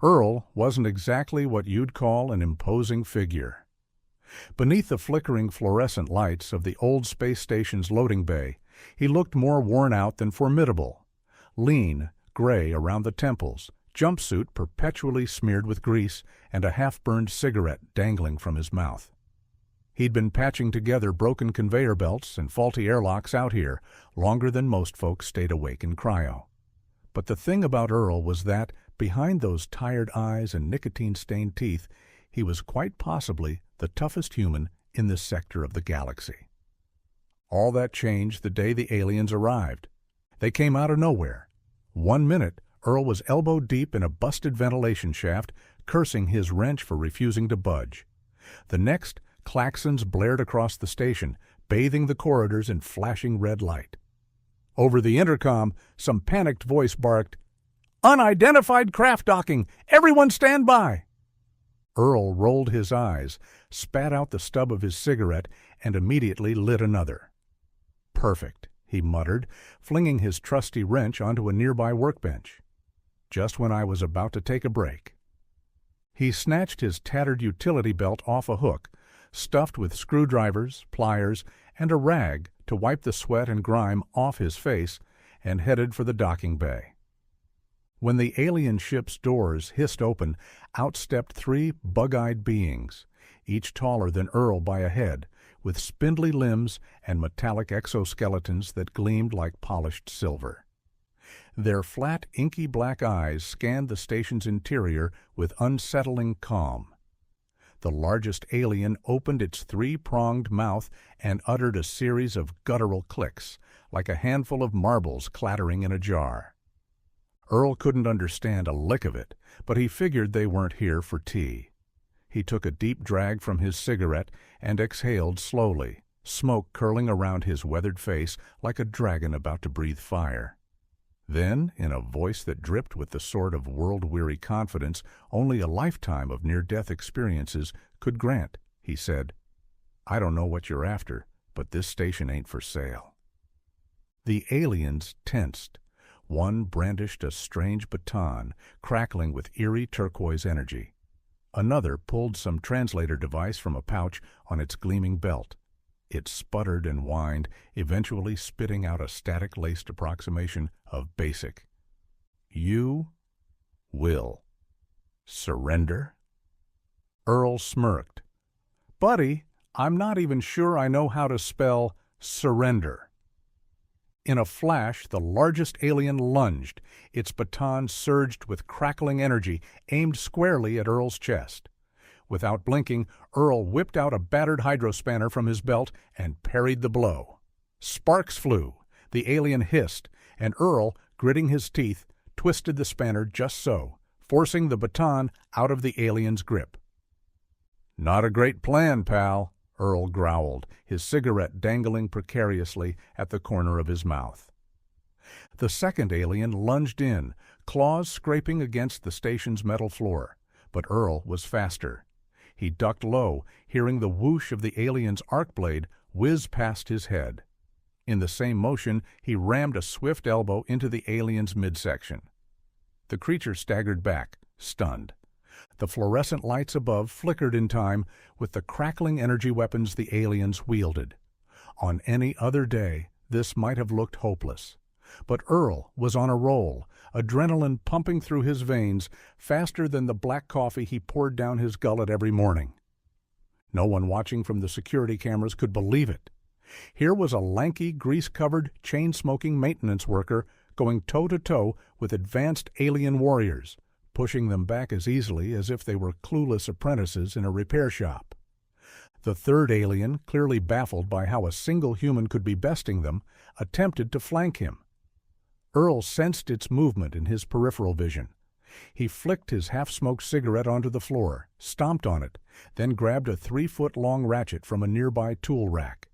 Earl wasn't exactly what you'd call an imposing figure. Beneath the flickering fluorescent lights of the old space station's loading bay, he looked more worn out than formidable. Lean, gray around the temples, jumpsuit perpetually smeared with grease, and a half-burned cigarette dangling from his mouth. He'd been patching together broken conveyor belts and faulty airlocks out here longer than most folks stayed awake in cryo. But the thing about Earl was that, behind those tired eyes and nicotine-stained teeth, he was quite possibly the toughest human in this sector of the galaxy. All that changed the day the aliens arrived. They came out of nowhere. 1 minute, Earl was elbow-deep in a busted ventilation shaft, cursing his wrench for refusing to budge. The next, claxons blared across the station, bathing the corridors in flashing red light. Over the intercom, some panicked voice barked, "Unidentified craft docking! Everyone stand by!" Earl rolled his eyes, spat out the stub of his cigarette, and immediately lit another. "Perfect," he muttered, flinging his trusty wrench onto a nearby workbench. "Just when I was about to take a break." He snatched his tattered utility belt off a hook, stuffed with screwdrivers, pliers, and a rag to wipe the sweat and grime off his face, and headed for the docking bay. When the alien ship's doors hissed open, out stepped 3 bug-eyed beings, each taller than Earl by a head, with spindly limbs and metallic exoskeletons that gleamed like polished silver. Their flat, inky black eyes scanned the station's interior with unsettling calm. The largest alien opened its 3-pronged mouth and uttered a series of guttural clicks, like a handful of marbles clattering in a jar. Earl couldn't understand a lick of it, but he figured they weren't here for tea. He took a deep drag from his cigarette and exhaled slowly, smoke curling around his weathered face like a dragon about to breathe fire. Then, in a voice that dripped with the sort of world-weary confidence only a lifetime of near-death experiences could grant, he said, "I don't know what you're after, but this station ain't for sale." The aliens tensed. One brandished a strange baton, crackling with eerie turquoise energy. Another pulled some translator device from a pouch on its gleaming belt. It sputtered and whined, eventually spitting out a static-laced approximation of basic. "You will surrender?" Earl smirked. "Buddy, I'm not even sure I know how to spell surrender." In a flash, the largest alien lunged. Its baton surged with crackling energy, aimed squarely at Earl's chest. Without blinking, Earl whipped out a battered hydrospanner from his belt and parried the blow. Sparks flew, the alien hissed, and Earl, gritting his teeth, twisted the spanner just so, forcing the baton out of the alien's grip. "Not a great plan, pal," Earl growled, his cigarette dangling precariously at the corner of his mouth. The second alien lunged in, claws scraping against the station's metal floor, but Earl was faster. He ducked low, hearing the whoosh of the alien's arc blade whiz past his head. In the same motion, he rammed a swift elbow into the alien's midsection. The creature staggered back, stunned. The fluorescent lights above flickered in time with the crackling energy weapons the aliens wielded. On any other day, this might have looked hopeless. But Earl was on a roll, adrenaline pumping through his veins faster than the black coffee he poured down his gullet every morning. No one watching from the security cameras could believe it. Here was a lanky, grease-covered, chain-smoking maintenance worker going toe-to-toe with advanced alien warriors, pushing them back as easily as if they were clueless apprentices in a repair shop. The third alien, clearly baffled by how a single human could be besting them, attempted to flank him. Earl sensed its movement in his peripheral vision. He flicked his half-smoked cigarette onto the floor, stomped on it, then grabbed a 3-foot-long ratchet from a nearby tool rack.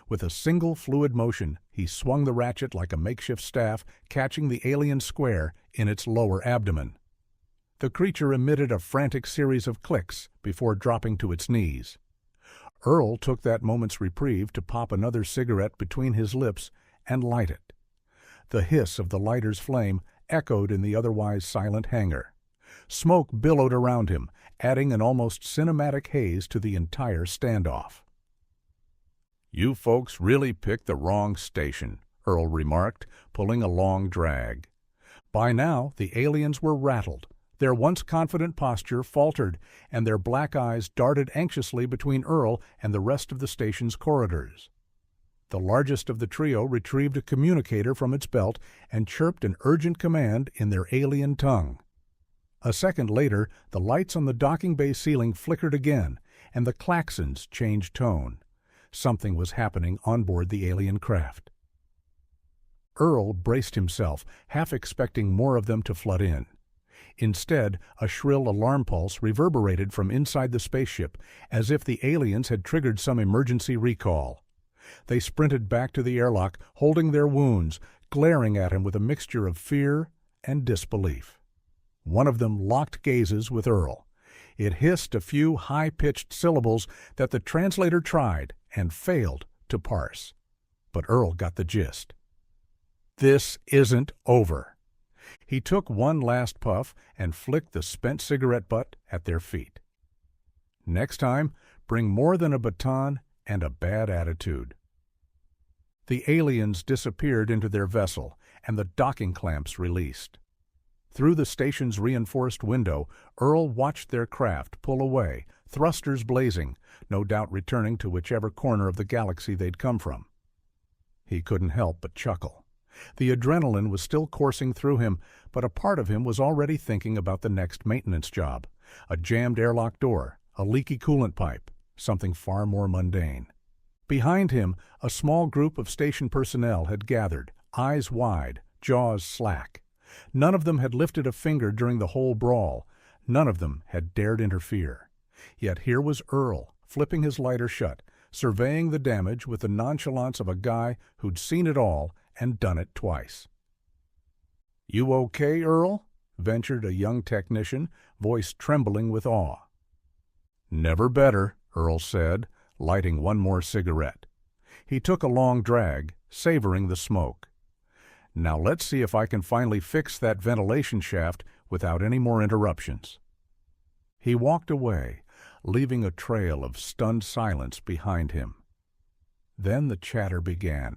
With a single fluid motion, he swung the ratchet like a makeshift staff, catching the alien square in its lower abdomen. The creature emitted a frantic series of clicks before dropping to its knees. Earl took that moment's reprieve to pop another cigarette between his lips and light it. The hiss of the lighter's flame echoed in the otherwise silent hangar. Smoke billowed around him, adding an almost cinematic haze to the entire standoff. "You folks really picked the wrong station," Earl remarked, pulling a long drag. By now, the aliens were rattled. Their once confident posture faltered, and their black eyes darted anxiously between Earl and the rest of the station's corridors. The largest of the trio retrieved a communicator from its belt and chirped an urgent command in their alien tongue. A second later, the lights on the docking bay ceiling flickered again, and the klaxons changed tone. Something was happening on board the alien craft. Earl braced himself, half expecting more of them to flood in. Instead, a shrill alarm pulse reverberated from inside the spaceship, as if the aliens had triggered some emergency recall. They sprinted back to the airlock, holding their wounds, glaring at him with a mixture of fear and disbelief. One of them locked gazes with Earl. It hissed a few high-pitched syllables that the translator tried and failed to parse. But Earl got the gist. This isn't over. He took one last puff and flicked the spent cigarette butt at their feet. Next time, bring more than a baton and a bad attitude. The aliens disappeared into their vessel, and the docking clamps released. Through the station's reinforced window, Earl watched their craft pull away, thrusters blazing, no doubt returning to whichever corner of the galaxy they'd come from. He couldn't help but chuckle. The adrenaline was still coursing through him, but a part of him was already thinking about the next maintenance job. A jammed airlock door, a leaky coolant pipe, something far more mundane. Behind him, a small group of station personnel had gathered, eyes wide, jaws slack. None of them had lifted a finger during the whole brawl. None of them had dared interfere. Yet here was Earl, flipping his lighter shut, surveying the damage with the nonchalance of a guy who'd seen it all and done it twice. "You okay, Earl?" ventured a young technician, voice trembling with awe. "Never better," Earl said, lighting one more cigarette. He took a long drag, savoring the smoke. "Now let's see if I can finally fix that ventilation shaft without any more interruptions." He walked away, leaving a trail of stunned silence behind him. Then the chatter began.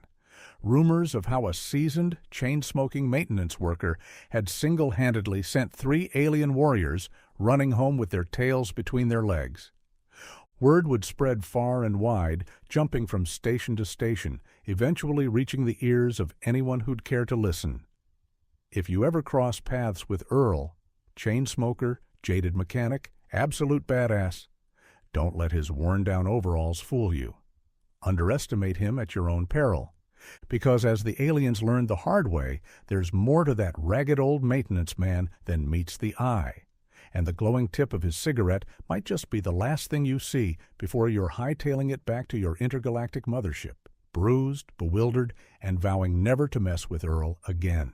Rumors of how a seasoned, chain-smoking maintenance worker had single-handedly sent 3 alien warriors running home with their tails between their legs. Word would spread far and wide, jumping from station to station, eventually reaching the ears of anyone who'd care to listen. If you ever cross paths with Earl, chain smoker, jaded mechanic, absolute badass, don't let his worn-down overalls fool you. Underestimate him at your own peril. Because as the aliens learned the hard way, there's more to that ragged old maintenance man than meets the eye. And the glowing tip of his cigarette might just be the last thing you see before you're hightailing it back to your intergalactic mothership, bruised, bewildered, and vowing never to mess with Earl again.